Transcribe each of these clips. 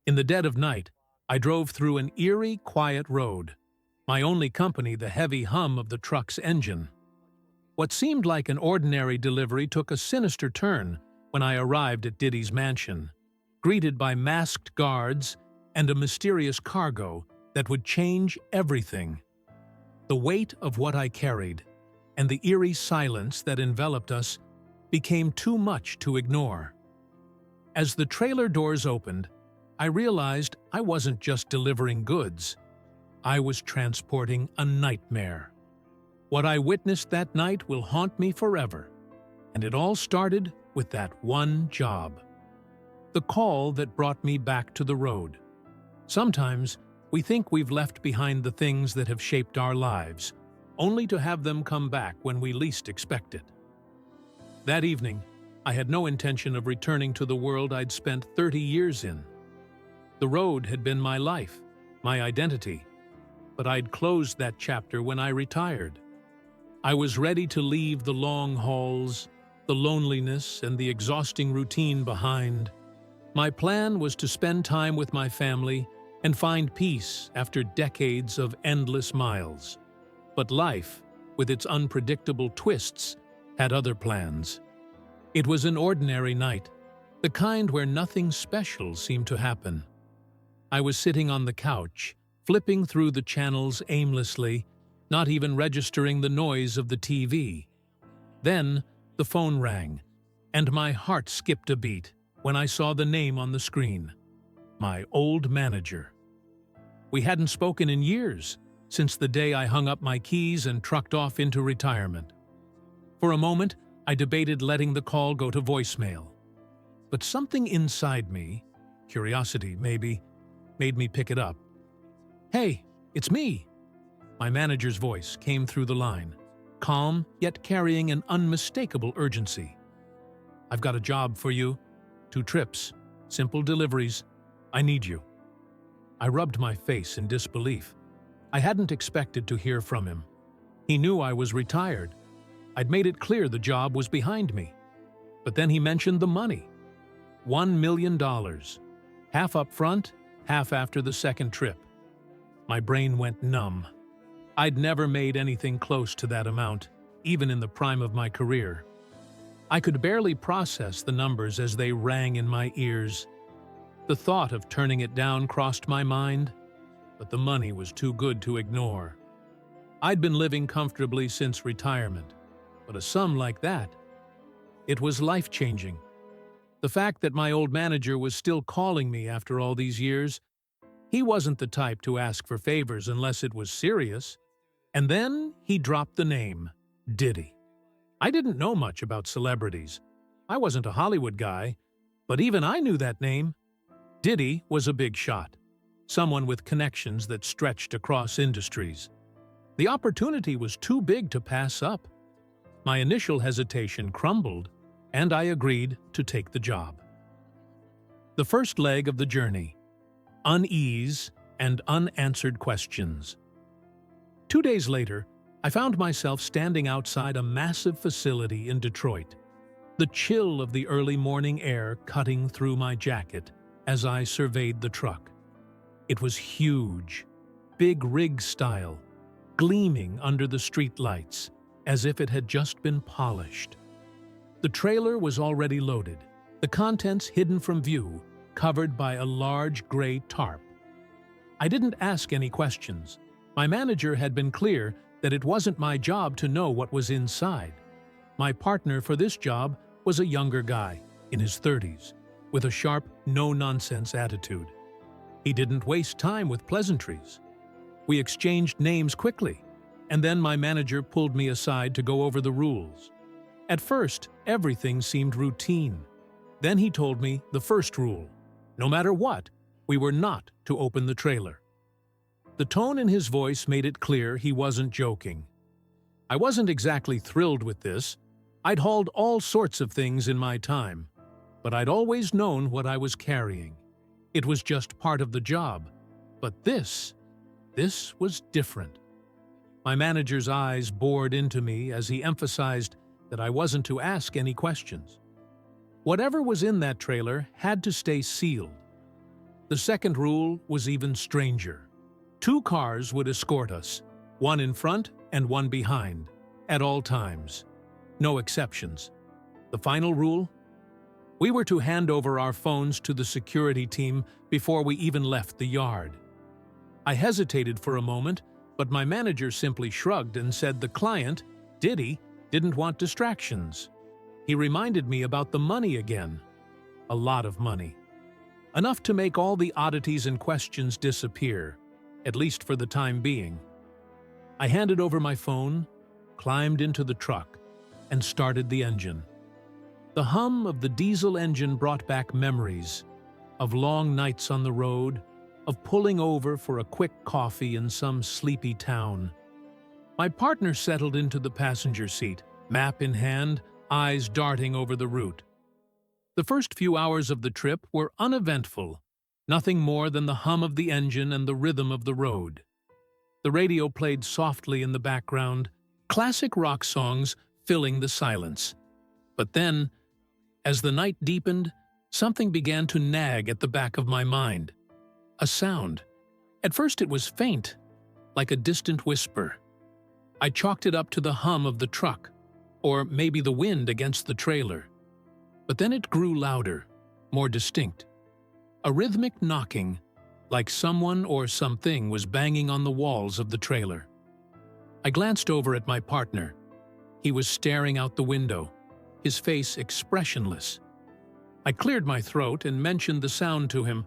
In the dead of night, I drove through an eerie, quiet road, my only company the heavy hum of the truck's engine. What seemed like an ordinary delivery took a sinister turn when I arrived at Diddy's mansion, greeted by masked guards and a mysterious cargo that would change everything. The weight of what I carried and the eerie silence that enveloped us became too much to ignore. As the trailer doors opened, I realized I wasn't just delivering goods. I was transporting a nightmare. What I witnessed that night will haunt me forever, and it all started with that one job. The call that brought me back to the road. Sometimes we think we've left behind the things that have shaped our lives, only to have them come back when we least expect it. That evening, I had no intention of returning to the world I'd spent 30 years in. The road had been my life, my identity, but I'd closed that chapter when I retired. I was ready to leave the long hauls, the loneliness, and the exhausting routine behind. My plan was to spend time with my family and find peace after decades of endless miles. But life, with its unpredictable twists, had other plans. It was an ordinary night, the kind where nothing special seemed to happen. I was sitting on the couch, flipping through the channels aimlessly, not even registering the noise of the TV. Then the phone rang, and my heart skipped a beat when I saw the name on the screen. My old manager. We hadn't spoken in years, since the day I hung up my keys and trucked off into retirement. For a moment, I debated letting the call go to voicemail. But something inside me, curiosity maybe, made me pick it up. "Hey, it's me!" My manager's voice came through the line, calm yet carrying an unmistakable urgency. "I've got a job for you. 2 trips, simple deliveries. I need you." I rubbed my face in disbelief. I hadn't expected to hear from him. He knew I was retired. I'd made it clear the job was behind me. But then he mentioned the money. $1 million. Half up front, half after the second trip. My brain went numb. I'd never made anything close to that amount, even in the prime of my career. I could barely process the numbers as they rang in my ears. The thought of turning it down crossed my mind, but the money was too good to ignore. I'd been living comfortably since retirement, but a sum like that, it was life-changing. The fact that my old manager was still calling me after all these years, he wasn't the type to ask for favors unless it was serious. And then he dropped the name, Diddy. I didn't know much about celebrities. I wasn't a Hollywood guy, but even I knew that name. Diddy was a big shot, someone with connections that stretched across industries. The opportunity was too big to pass up. My initial hesitation crumbled, and I agreed to take the job. The first leg of the journey: unease and unanswered questions. 2 days later, I found myself standing outside a massive facility in Detroit, the chill of the early morning air cutting through my jacket as I surveyed the truck. It was huge, big rig style, gleaming under the streetlights as if it had just been polished. The trailer was already loaded, the contents hidden from view, covered by a large gray tarp. I didn't ask any questions. My manager had been clear that it wasn't my job to know what was inside. My partner for this job was a younger guy, in his 30s, with a sharp, no-nonsense attitude. He didn't waste time with pleasantries. We exchanged names quickly, and then my manager pulled me aside to go over the rules. At first, everything seemed routine. Then he told me the first rule: no matter what, we were not to open the trailer. The tone in his voice made it clear he wasn't joking. I wasn't exactly thrilled with this. I'd hauled all sorts of things in my time, but I'd always known what I was carrying. It was just part of the job. But this was different. My manager's eyes bored into me as he emphasized that I wasn't to ask any questions. Whatever was in that trailer had to stay sealed. The second rule was even stranger. 2 cars would escort us, one in front and one behind, at all times. No exceptions. The final rule? We were to hand over our phones to the security team before we even left the yard. I hesitated for a moment, but my manager simply shrugged and said the client, Diddy, didn't want distractions. He reminded me about the money again. A lot of money. Enough to make all the oddities and questions disappear, at least for the time being. I handed over my phone, climbed into the truck, and started the engine. The hum of the diesel engine brought back memories of long nights on the road, of pulling over for a quick coffee in some sleepy town. My partner settled into the passenger seat, map in hand, eyes darting over the route. The first few hours of the trip were uneventful, nothing more than the hum of the engine and the rhythm of the road. The radio played softly in the background, classic rock songs filling the silence. But then, as the night deepened, something began to nag at the back of my mind. A sound. At first it was faint, like a distant whisper. I chalked it up to the hum of the truck, or maybe the wind against the trailer. But then it grew louder, more distinct. A rhythmic knocking, like someone or something was banging on the walls of the trailer. I glanced over at my partner. He was staring out the window, his face expressionless. I cleared my throat and mentioned the sound to him.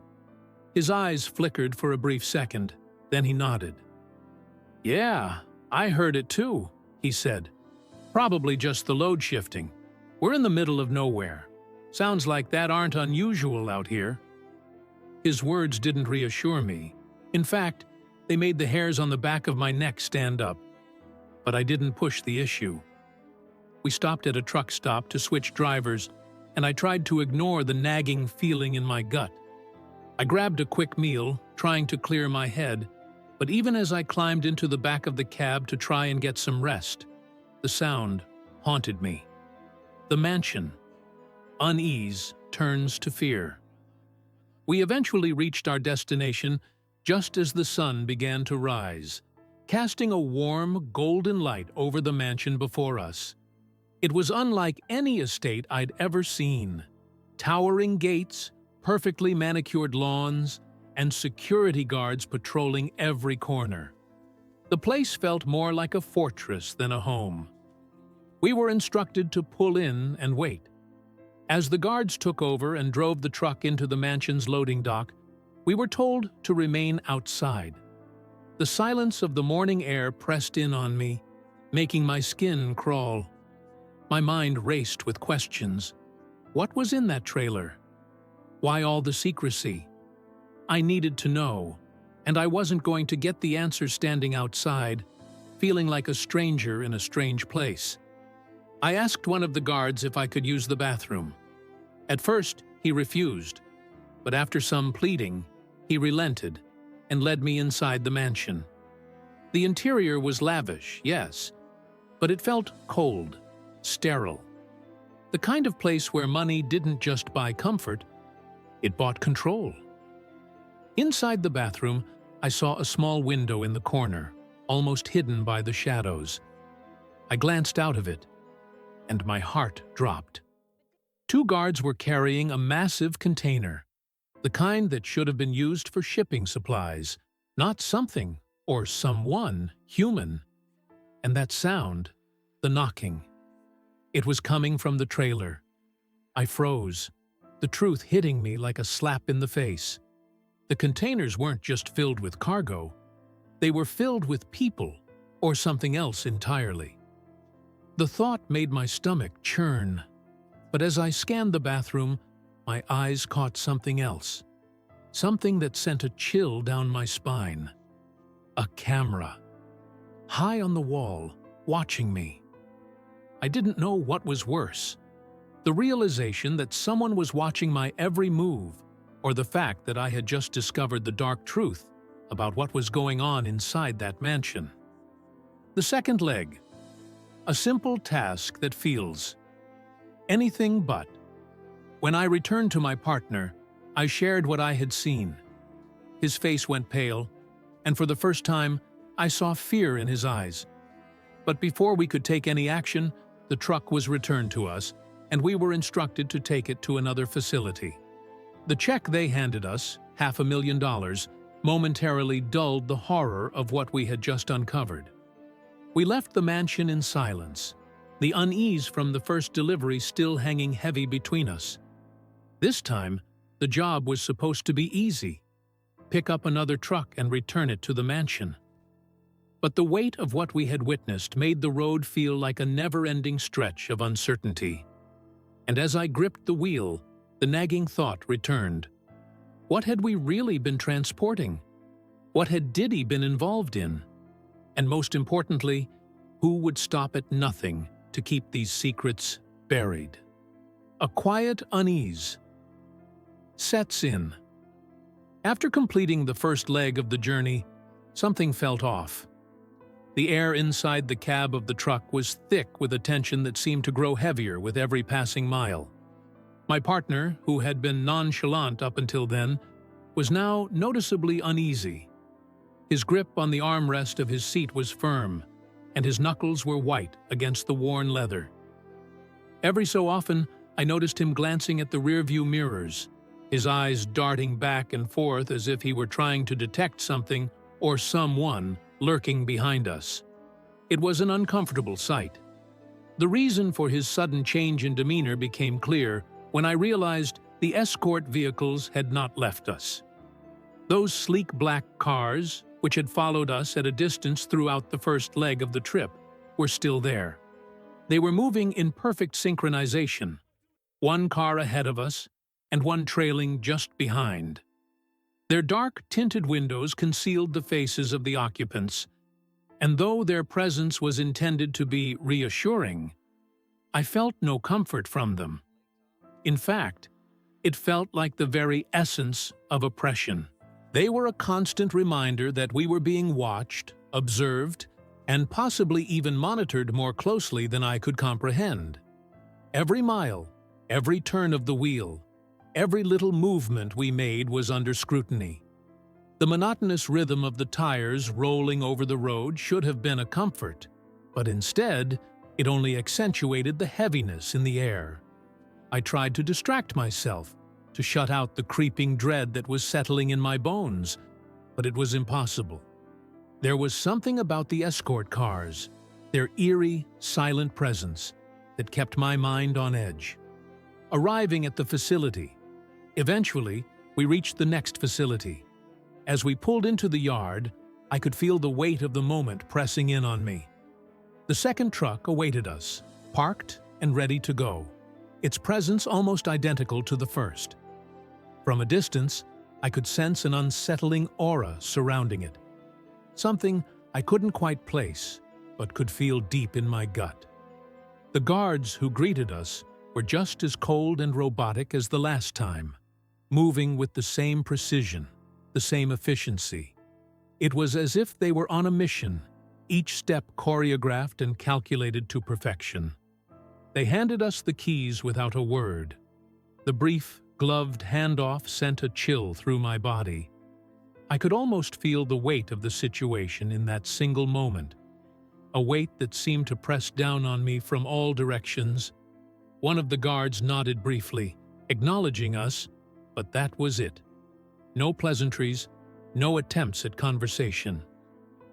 His eyes flickered for a brief second, then he nodded. "Yeah, I heard it too," he said. "Probably just the load shifting. We're in the middle of nowhere. Sounds like that aren't unusual out here." His words didn't reassure me. In fact, they made the hairs on the back of my neck stand up. But I didn't push the issue. We stopped at a truck stop to switch drivers, and I tried to ignore the nagging feeling in my gut. I grabbed a quick meal, trying to clear my head, but even as I climbed into the back of the cab to try and get some rest, the sound haunted me. The mansion. Unease turns to fear. We eventually reached our destination just as the sun began to rise, casting a warm, golden light over the mansion before us. It was unlike any estate I'd ever seen. Towering gates, perfectly manicured lawns, and security guards patrolling every corner. The place felt more like a fortress than a home. We were instructed to pull in and wait. As the guards took over and drove the truck into the mansion's loading dock, we were told to remain outside. The silence of the morning air pressed in on me, making my skin crawl. My mind raced with questions. What was in that trailer? Why all the secrecy? I needed to know, and I wasn't going to get the answer standing outside, feeling like a stranger in a strange place. I asked one of the guards if I could use the bathroom. At first, he refused, but after some pleading, he relented and led me inside the mansion. The interior was lavish, yes, but it felt cold, sterile. The kind of place where money didn't just buy comfort, it bought control. Inside the bathroom, I saw a small window in the corner, almost hidden by the shadows. I glanced out of it, and my heart dropped. 2 guards were carrying a massive container, the kind that should have been used for shipping supplies, not something or someone human. And that sound, the knocking. It was coming from the trailer. I froze, the truth hitting me like a slap in the face. The containers weren't just filled with cargo. They were filled with people, or something else entirely. The thought made my stomach churn. But as I scanned the bathroom, my eyes caught something else. Something that sent a chill down my spine. A camera. High on the wall, watching me. I didn't know what was worse. The realization that someone was watching my every move, or the fact that I had just discovered the dark truth about what was going on inside that mansion. The second leg. A simple task that feels anything but. When I returned to my partner, I shared what I had seen. His face went pale, and for the first time, I saw fear in his eyes. But before we could take any action, the truck was returned to us, and we were instructed to take it to another facility. The check they handed us, $500,000, momentarily dulled the horror of what we had just uncovered. We left the mansion in silence, the unease from the first delivery still hanging heavy between us. This time, the job was supposed to be easy. Pick up another truck and return it to the mansion. But the weight of what we had witnessed made the road feel like a never-ending stretch of uncertainty. And as I gripped the wheel, the nagging thought returned. What had we really been transporting? What had Diddy been involved in? And most importantly, who would stop at nothing to keep these secrets buried? A quiet unease sets in. After completing the first leg of the journey, something felt off. The air inside the cab of the truck was thick with a tension that seemed to grow heavier with every passing mile. My partner, who had been nonchalant up until then, was now noticeably uneasy. His grip on the armrest of his seat was firm, and his knuckles were white against the worn leather. Every so often, I noticed him glancing at the rearview mirrors, his eyes darting back and forth as if he were trying to detect something or someone lurking behind us. It was an uncomfortable sight. The reason for his sudden change in demeanor became clear when I realized the escort vehicles had not left us. Those sleek black cars, which had followed us at a distance throughout the first leg of the trip, were still there. They were moving in perfect synchronization, one car ahead of us and one trailing just behind. Their dark, tinted windows concealed the faces of the occupants, and though their presence was intended to be reassuring, I felt no comfort from them. In fact, it felt like the very essence of oppression. They were a constant reminder that we were being watched, observed, and possibly even monitored more closely than I could comprehend. Every mile, every turn of the wheel, every little movement we made was under scrutiny. The monotonous rhythm of the tires rolling over the road should have been a comfort, but instead, it only accentuated the heaviness in the air. I tried to distract myself, to shut out the creeping dread that was settling in my bones, but it was impossible. There was something about the escort cars, their eerie, silent presence, that kept my mind on edge. Arriving at the facility, eventually, we reached the next facility. As we pulled into the yard, I could feel the weight of the moment pressing in on me. The second truck awaited us, parked and ready to go, its presence almost identical to the first. From a distance, I could sense an unsettling aura surrounding it. Something I couldn't quite place, but could feel deep in my gut. The guards who greeted us were just as cold and robotic as the last time, moving with the same precision, the same efficiency. It was as if they were on a mission, each step choreographed and calculated to perfection. They handed us the keys without a word. The brief, gloved handoff sent a chill through my body. I could almost feel the weight of the situation in that single moment, a weight that seemed to press down on me from all directions. One of the guards nodded briefly, acknowledging us, but that was it. No pleasantries, no attempts at conversation.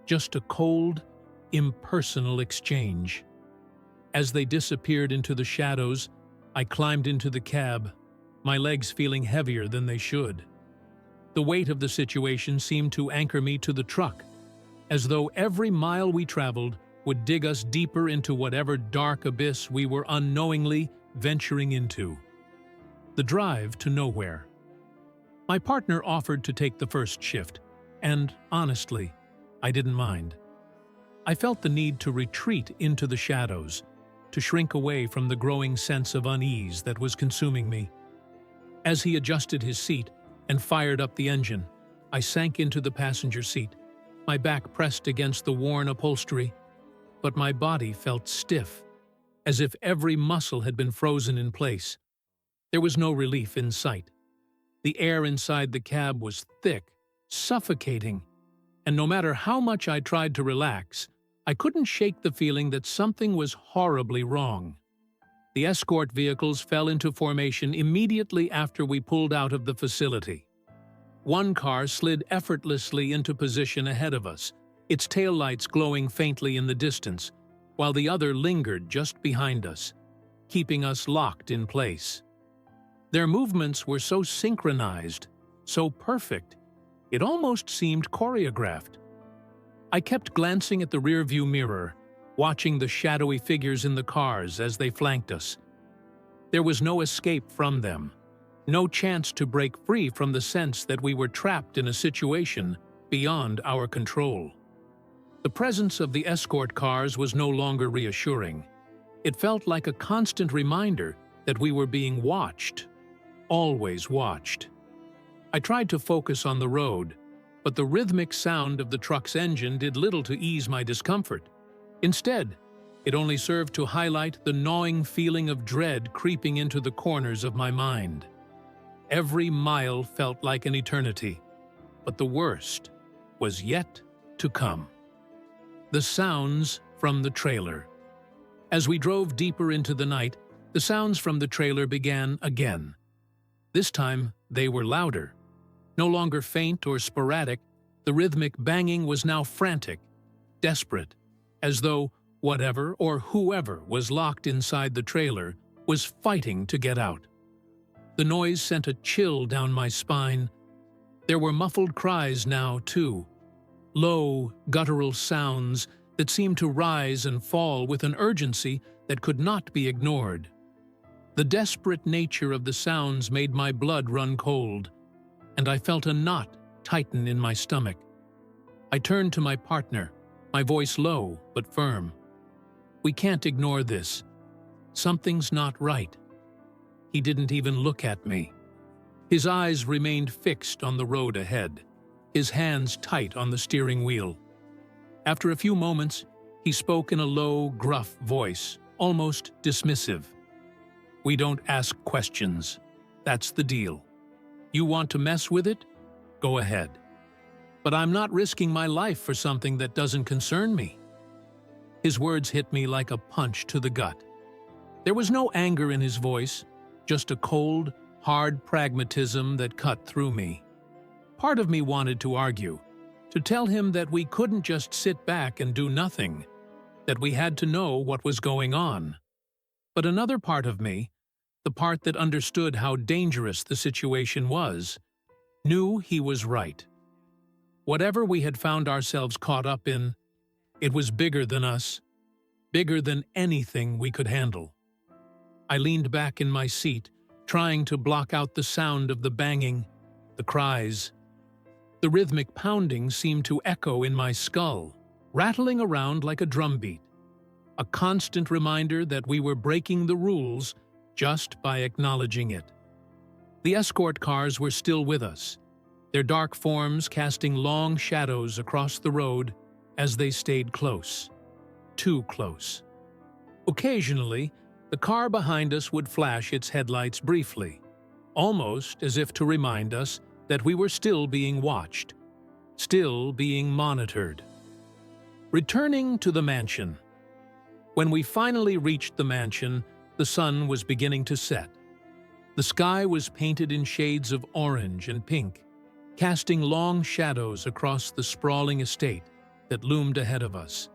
Just a cold, impersonal exchange. As they disappeared into the shadows, I climbed into the cab, my legs feeling heavier than they should. The weight of the situation seemed to anchor me to the truck, as though every mile we traveled would dig us deeper into whatever dark abyss we were unknowingly venturing into. The drive to nowhere. My partner offered to take the first shift, and honestly, I didn't mind. I felt the need to retreat into the shadows, to shrink away from the growing sense of unease that was consuming me. As he adjusted his seat and fired up the engine, I sank into the passenger seat, my back pressed against the worn upholstery, but my body felt stiff, as if every muscle had been frozen in place. There was no relief in sight. The air inside the cab was thick, suffocating, and no matter how much I tried to relax, I couldn't shake the feeling that something was horribly wrong. The escort vehicles fell into formation immediately after we pulled out of the facility. One car slid effortlessly into position ahead of us, its taillights glowing faintly in the distance, while the other lingered just behind us, keeping us locked in place. Their movements were so synchronized, so perfect, it almost seemed choreographed. I kept glancing at the rearview mirror, watching the shadowy figures in the cars as they flanked us. There was no escape from them, no chance to break free from the sense that we were trapped in a situation beyond our control. The presence of the escort cars was no longer reassuring. It felt like a constant reminder that we were being watched, always watched. I tried to focus on the road, but the rhythmic sound of the truck's engine did little to ease my discomfort. Instead, it only served to highlight the gnawing feeling of dread creeping into the corners of my mind. Every mile felt like an eternity, but the worst was yet to come. The sounds from the trailer. As we drove deeper into the night, the sounds from the trailer began again. This time, they were louder. No longer faint or sporadic, the rhythmic banging was now frantic, desperate, as though whatever or whoever was locked inside the trailer was fighting to get out. The noise sent a chill down my spine. There were muffled cries now, too. Low, guttural sounds that seemed to rise and fall with an urgency that could not be ignored. The desperate nature of the sounds made my blood run cold, and I felt a knot tighten in my stomach. I turned to my partner, my voice low but firm. "We can't ignore this. Something's not right." He didn't even look at me. His eyes remained fixed on the road ahead, his hands tight on the steering wheel. After a few moments, he spoke in a low, gruff voice, almost dismissive. "We don't ask questions. That's the deal. You want to mess with it? Go ahead. But I'm not risking my life for something that doesn't concern me." His words hit me like a punch to the gut. There was no anger in his voice, just a cold, hard pragmatism that cut through me. Part of me wanted to argue, to tell him that we couldn't just sit back and do nothing, that we had to know what was going on. But another part of me, the part that understood how dangerous the situation was, knew he was right. Whatever we had found ourselves caught up in, it was bigger than us, bigger than anything we could handle. I leaned back in my seat, trying to block out the sound of the banging, the cries. The rhythmic pounding seemed to echo in my skull, rattling around like a drumbeat, a constant reminder that we were breaking the rules just by acknowledging it. The escort cars were still with us, their dark forms casting long shadows across the road as they stayed close, too close. Occasionally, the car behind us would flash its headlights briefly, almost as if to remind us that we were still being watched, still being monitored. Returning to the mansion. When we finally reached the mansion, the sun was beginning to set. The sky was painted in shades of orange and pink, casting long shadows across the sprawling estate that loomed ahead of us.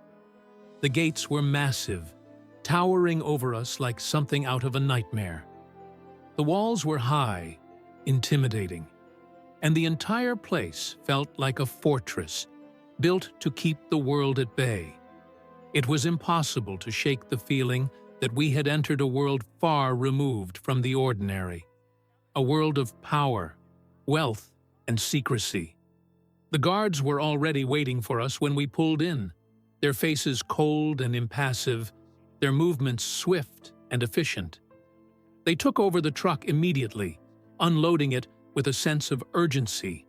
The gates were massive, towering over us like something out of a nightmare. The walls were high, intimidating, and the entire place felt like a fortress, built to keep the world at bay. It was impossible to shake the feeling that we had entered a world far removed from the ordinary, a world of power, wealth, and secrecy. The guards were already waiting for us when we pulled in, their faces cold and impassive, their movements swift and efficient. They took over the truck immediately, unloading it with a sense of urgency.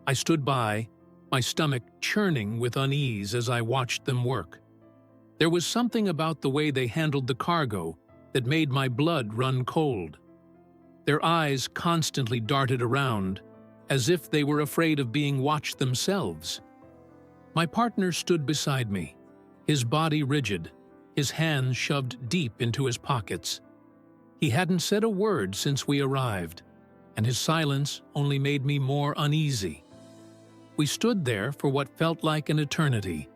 I stood by, my stomach churning with unease as I watched them work. There was something about the way they handled the cargo that made my blood run cold. Their eyes constantly darted around, as if they were afraid of being watched themselves. My partner stood beside me, his body rigid, his hands shoved deep into his pockets. He hadn't said a word since we arrived, and his silence only made me more uneasy. We stood there for what felt like an eternity,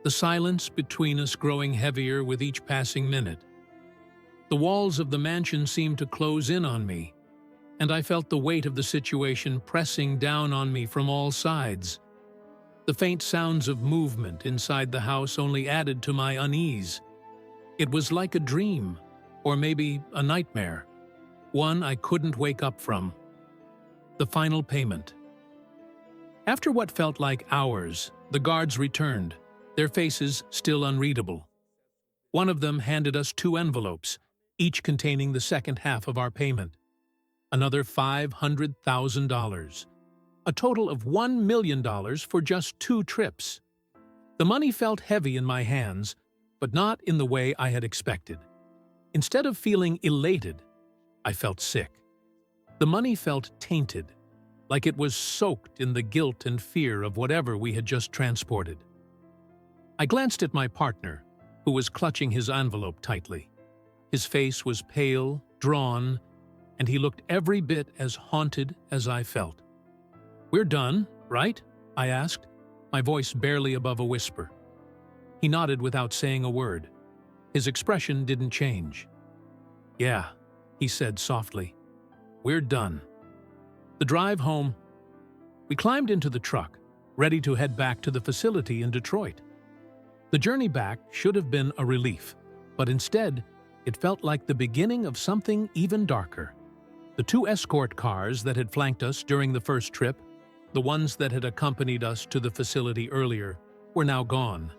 the silence between us growing heavier with each passing minute. The walls of the mansion seemed to close in on me, and I felt the weight of the situation pressing down on me from all sides. The faint sounds of movement inside the house only added to my unease. It was like a dream, or maybe a nightmare, one I couldn't wake up from. The final payment. After what felt like hours, the guards returned, their faces still unreadable. One of them handed us 2 envelopes, each containing the second half of our payment. Another $500,000. A total of $1 million for just 2 trips. The money felt heavy in my hands, but not in the way I had expected. Instead of feeling elated, I felt sick. The money felt tainted, like it was soaked in the guilt and fear of whatever we had just transported. I glanced at my partner, who was clutching his envelope tightly. His face was pale, drawn, and he looked every bit as haunted as I felt. "We're done, right?" I asked, my voice barely above a whisper. He nodded without saying a word. His expression didn't change. "Yeah," he said softly. "We're done." The drive home. We climbed into the truck, ready to head back to the facility in Detroit. The journey back should have been a relief, but instead, it felt like the beginning of something even darker. The 2 escort cars that had flanked us during the first trip, the ones that had accompanied us to the facility earlier, were now gone.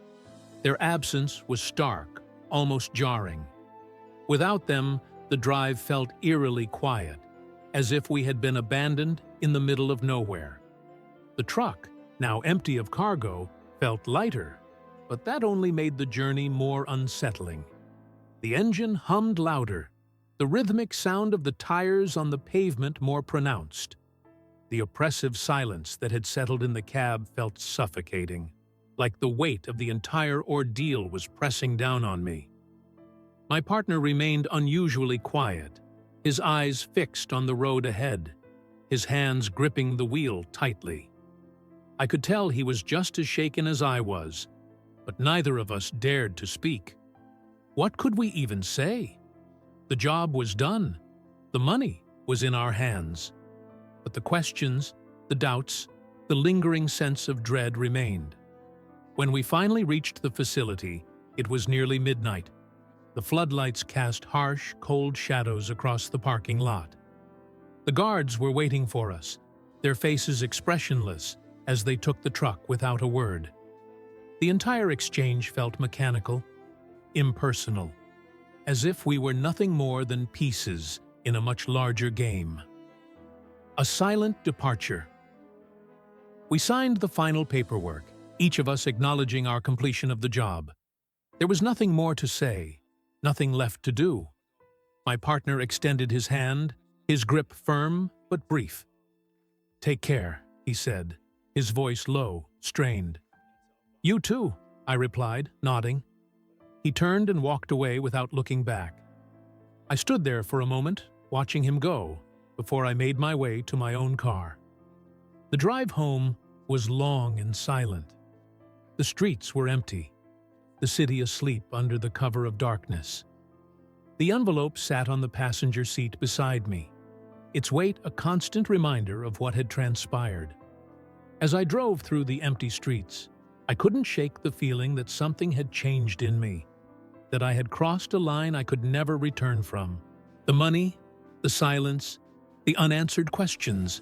Their absence was stark, almost jarring. Without them, the drive felt eerily quiet, as if we had been abandoned in the middle of nowhere. The truck, now empty of cargo, felt lighter, but that only made the journey more unsettling. The engine hummed louder, the rhythmic sound of the tires on the pavement more pronounced. The oppressive silence that had settled in the cab felt suffocating, like the weight of the entire ordeal was pressing down on me. My partner remained unusually quiet, his eyes fixed on the road ahead, his hands gripping the wheel tightly. I could tell he was just as shaken as I was, but neither of us dared to speak. What could we even say? The job was done. The money was in our hands. But the questions, the doubts, the lingering sense of dread remained. When we finally reached the facility, it was nearly midnight. The floodlights cast harsh, cold shadows across the parking lot. The guards were waiting for us, their faces expressionless as they took the truck without a word. The entire exchange felt mechanical, impersonal, as if we were nothing more than pieces in a much larger game. A silent departure. We signed the final paperwork, each of us acknowledging our completion of the job. There was nothing more to say, nothing left to do. My partner extended his hand, his grip firm but brief. "Take care," he said, his voice low, strained. "You too," I replied, nodding. He turned and walked away without looking back. I stood there for a moment, watching him go, before I made my way to my own car. The drive home was long and silent. The streets were empty, the city asleep under the cover of darkness. The envelope sat on the passenger seat beside me, its weight a constant reminder of what had transpired. As I drove through the empty streets, I couldn't shake the feeling that something had changed in me, that I had crossed a line I could never return from. The money, the silence, the unanswered questions,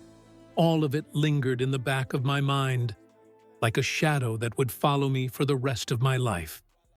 all of it lingered in the back of my mind, like a shadow that would follow me for the rest of my life.